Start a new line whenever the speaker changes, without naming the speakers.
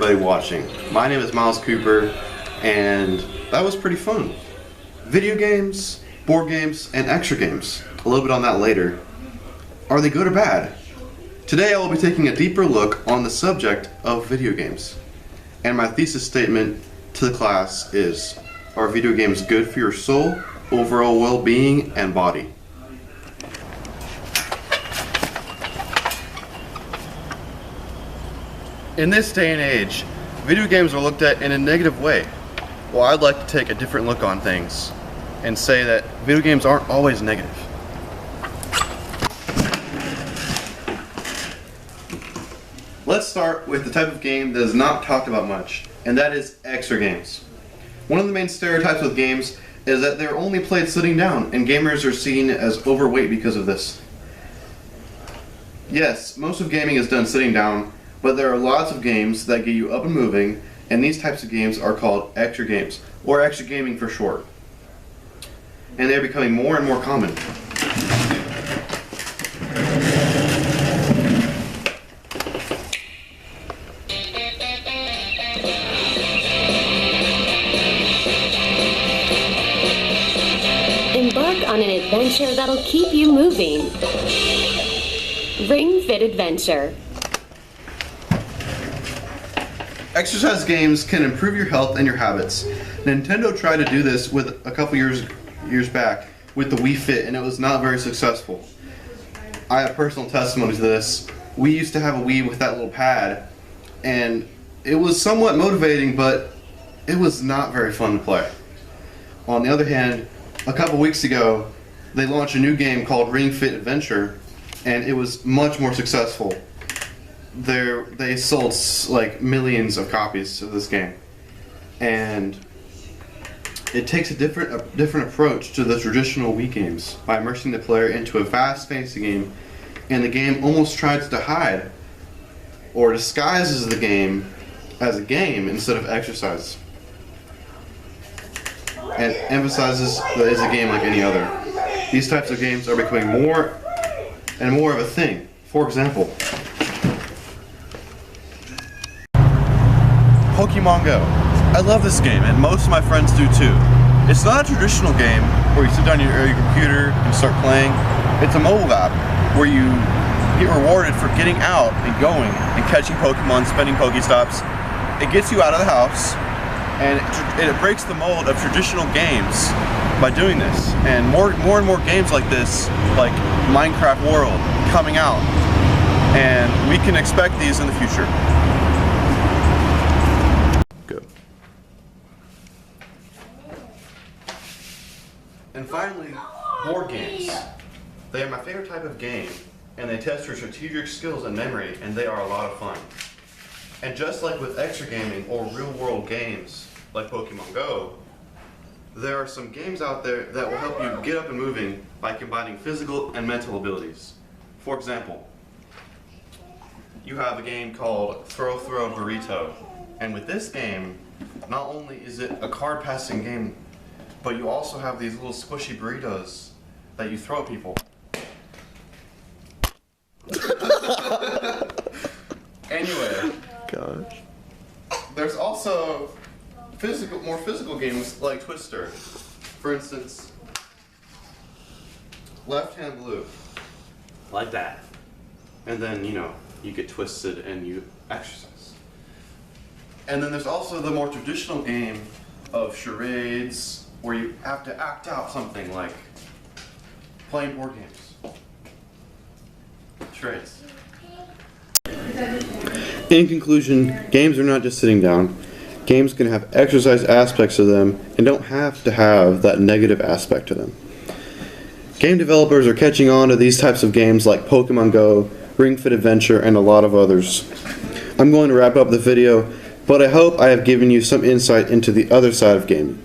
everybody watching. My name is Miles Cooper, and that was pretty fun. Video games, board games, and extra games. A little bit on that later. Are they good or bad? Today I will be taking a deeper look on the subject of video games. And my thesis statement to the class is, are video games good for your soul, overall well-being, and body? In this day and age, video games are looked at in a negative way. Well, I'd like to take a different look on things and say that video games aren't always negative. Let's start with the type of game that is not talked about much, and that is extra games. One of the main stereotypes with games is that they're only played sitting down, and gamers are seen as overweight because of this. Yes, most of gaming is done sitting down, but there are lots of games that get you up and moving, and these types of games are called extra games, or extra gaming for short. And they're becoming more and more common.
Embark on an adventure that'll keep you moving. Ring Fit Adventure.
Exercise games can improve your health and your habits. Nintendo tried to do this with a couple years back with the Wii Fit, and it was not very successful. I have personal testimony to this. We used to have a Wii with that little pad, and it was somewhat motivating, but it was not very fun to play. On the other hand, a couple weeks ago, they launched a new game called Ring Fit Adventure, and it was much more successful. They sold like millions of copies of this game, and it takes a different approach to the traditional Wii games by immersing the player into a fast fantasy game, and the game almost tries to hide or disguises the game as a game instead of exercise, and emphasizes that it's a game like any other. These types of games are becoming more and more of a thing. For example, Pokemon Go. I love this game, and most of my friends do too. It's not a traditional game where you sit down your computer and start playing. It's a mobile app where you get rewarded for getting out and going and catching Pokemon, spending Pokestops. It gets you out of the house, and it breaks the mold of traditional games by doing this. And more and more games like this, like Minecraft World, coming out, and we can expect these in the future. And finally, board games. They are my favorite type of game, and they test your strategic skills and memory, and they are a lot of fun. And just like with extra gaming or real-world games like Pokemon Go, there are some games out there that will help you get up and moving by combining physical and mental abilities. For example, you have a game called Throw Burrito, and with this game, not only is it a card-passing game, but you also have these little squishy burritos that you throw at people. Anyway,
gosh.
There's also more physical games like Twister. For instance, Left Hand Blue. Like that. And then, you get twisted and you exercise. And then there's also the more traditional game of charades, where you have to act out something like playing board games. Charades. In conclusion, games are not just sitting down. Games can have exercise aspects to them and don't have to have that negative aspect to them. Game developers are catching on to these types of games like Pokemon Go, Ring Fit Adventure, and a lot of others. I'm going to wrap up the video, but I hope I have given you some insight into the other side of gaming.